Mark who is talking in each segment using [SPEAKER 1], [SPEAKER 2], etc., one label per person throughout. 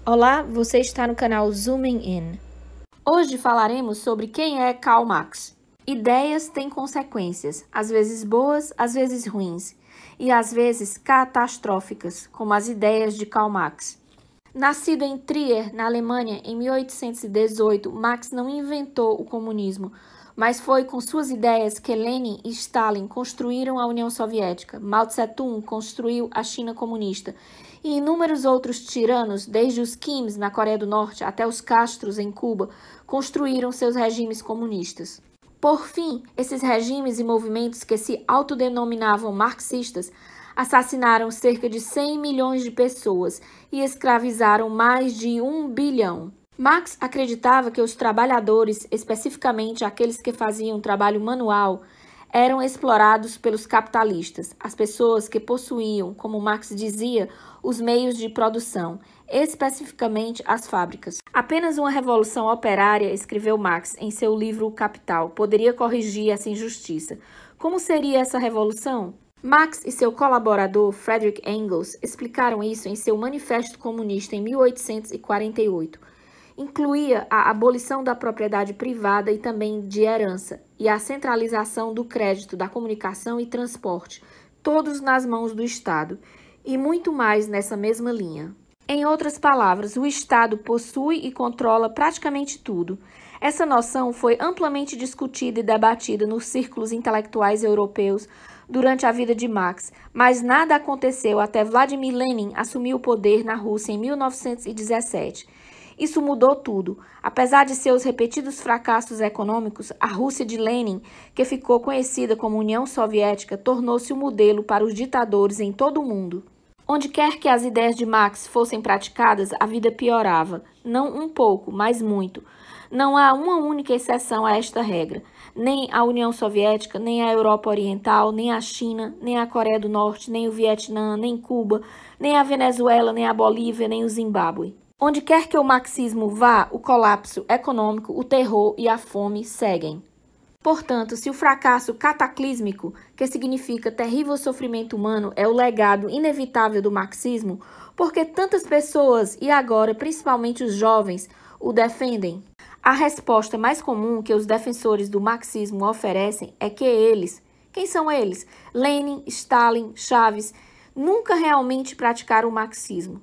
[SPEAKER 1] Olá, você está no canal Zooming In. Hoje falaremos sobre quem é Karl Marx. Ideias têm consequências, às vezes boas, às vezes ruins, e às vezes catastróficas, como as ideias de Karl Marx. Nascido em Trier, na Alemanha, em 1818, Marx não inventou o comunismo, mas foi com suas ideias que Lenin e Stalin construíram a União Soviética, Mao Tse-tung construiu a China comunista, e inúmeros outros tiranos, desde os Kims na Coreia do Norte até os Castros em Cuba, construíram seus regimes comunistas. Por fim, esses regimes e movimentos que se autodenominavam marxistas assassinaram cerca de 100 milhões de pessoas e escravizaram mais de 1 bilhão. Marx acreditava que os trabalhadores, especificamente aqueles que faziam trabalho manual, eram explorados pelos capitalistas, as pessoas que possuíam, como Marx dizia, os meios de produção, especificamente as fábricas. Apenas uma revolução operária, escreveu Marx em seu livro O Capital, poderia corrigir essa injustiça. Como seria essa revolução? Marx e seu colaborador Friedrich Engels explicaram isso em seu Manifesto Comunista em 1848. Incluía a abolição da propriedade privada e também de herança, e a centralização do crédito, da comunicação e transporte, todos nas mãos do Estado, e muito mais nessa mesma linha. Em outras palavras, o Estado possui e controla praticamente tudo. Essa noção foi amplamente discutida e debatida nos círculos intelectuais europeus durante a vida de Marx, mas nada aconteceu até Vladimir Lenin assumir o poder na Rússia em 1917. Isso mudou tudo. Apesar de seus repetidos fracassos econômicos, a Rússia de Lenin, que ficou conhecida como União Soviética, tornou-se um modelo para os ditadores em todo o mundo. Onde quer que as ideias de Marx fossem praticadas, a vida piorava. Não um pouco, mas muito. Não há uma única exceção a esta regra. Nem a União Soviética, nem a Europa Oriental, nem a China, nem a Coreia do Norte, nem o Vietnã, nem Cuba, nem a Venezuela, nem a Bolívia, nem o Zimbábue. Onde quer que o marxismo vá, o colapso econômico, o terror e a fome seguem. Portanto, se o fracasso cataclísmico, que significa terrível sofrimento humano, é o legado inevitável do marxismo, por que tantas pessoas, e agora principalmente os jovens, o defendem? A resposta mais comum que os defensores do marxismo oferecem é que eles, quem são eles? Lenin, Stalin, Chaves, nunca realmente praticaram o marxismo.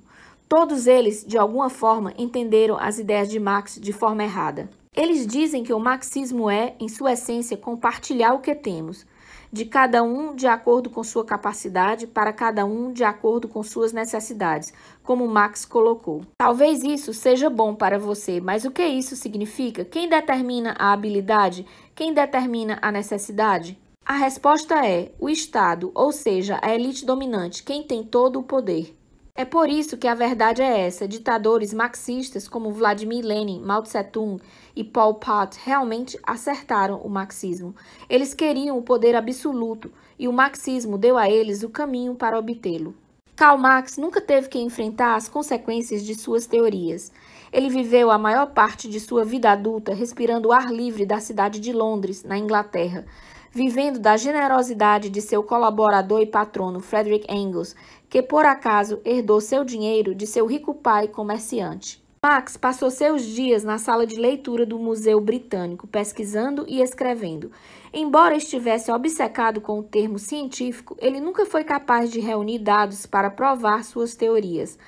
[SPEAKER 1] Todos eles, de alguma forma, entenderam as ideias de Marx de forma errada. Eles dizem que o marxismo é, em sua essência, compartilhar o que temos, de cada um de acordo com sua capacidade, para cada um de acordo com suas necessidades, como Marx colocou. Talvez isso seja bom para você, mas o que isso significa? Quem determina a habilidade? Quem determina a necessidade? A resposta é o Estado, ou seja, a elite dominante, quem tem todo o poder. É por isso que a verdade é essa: ditadores marxistas como Vladimir Lenin, Mao Tse-tung e Pol Pot realmente acertaram o marxismo. Eles queriam o poder absoluto e o marxismo deu a eles o caminho para obtê-lo. Karl Marx nunca teve que enfrentar as consequências de suas teorias. Ele viveu a maior parte de sua vida adulta respirando o ar livre da cidade de Londres, na Inglaterra, vivendo da generosidade de seu colaborador e patrono Friedrich Engels, que por acaso herdou seu dinheiro de seu rico pai comerciante. Marx passou seus dias na sala de leitura do Museu Britânico, pesquisando e escrevendo. Embora estivesse obcecado com o termo científico, ele nunca foi capaz de reunir dados para provar suas teorias.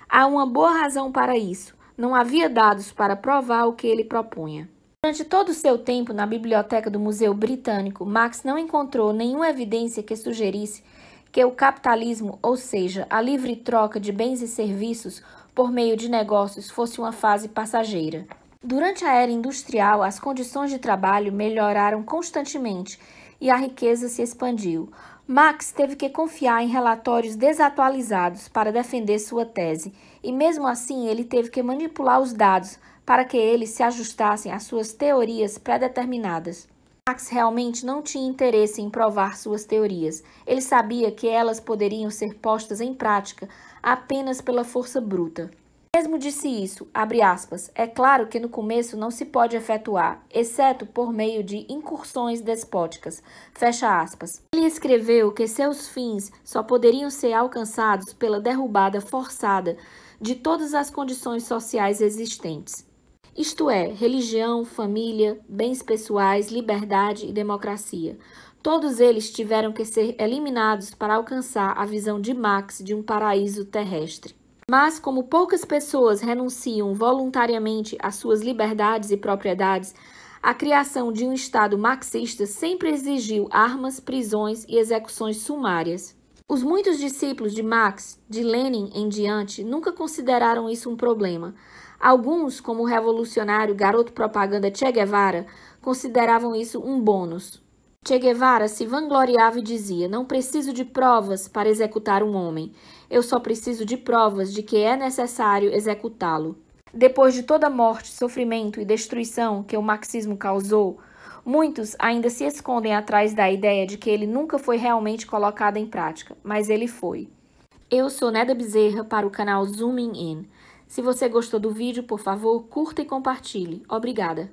[SPEAKER 1] Há uma boa razão para isso. Não havia dados para provar o que ele propunha. Durante todo o seu tempo na biblioteca do Museu Britânico, Marx não encontrou nenhuma evidência que sugerisse que o capitalismo, ou seja, a livre troca de bens e serviços por meio de negócios, fosse uma fase passageira. Durante a era industrial, as condições de trabalho melhoraram constantemente e a riqueza se expandiu. Marx teve que confiar em relatórios desatualizados para defender sua tese, e mesmo assim ele teve que manipular os dados para que eles se ajustassem às suas teorias pré-determinadas. Marx realmente não tinha interesse em provar suas teorias. Ele sabia que elas poderiam ser postas em prática apenas pela força bruta. Mesmo disse isso, abre aspas, é claro que no começo não se pode efetuar, exceto por meio de incursões despóticas, fecha aspas. Ele escreveu que seus fins só poderiam ser alcançados pela derrubada forçada de todas as condições sociais existentes. Isto é, religião, família, bens pessoais, liberdade e democracia. Todos eles tiveram que ser eliminados para alcançar a visão de Marx de um paraíso terrestre. Mas, como poucas pessoas renunciam voluntariamente às suas liberdades e propriedades, a criação de um Estado marxista sempre exigiu armas, prisões e execuções sumárias. Os muitos discípulos de Marx, de Lenin em diante, nunca consideraram isso um problema. Alguns, como o revolucionário garoto propaganda Che Guevara, consideravam isso um bônus. Che Guevara se vangloriava e dizia: "Não preciso de provas para executar um homem. Eu só preciso de provas de que é necessário executá-lo." Depois de toda a morte, sofrimento e destruição que o marxismo causou, muitos ainda se escondem atrás da ideia de que ele nunca foi realmente colocado em prática, mas ele foi. Eu sou Neda Bezerra para o canal Zooming In. Se você gostou do vídeo, por favor, curta e compartilhe. Obrigada!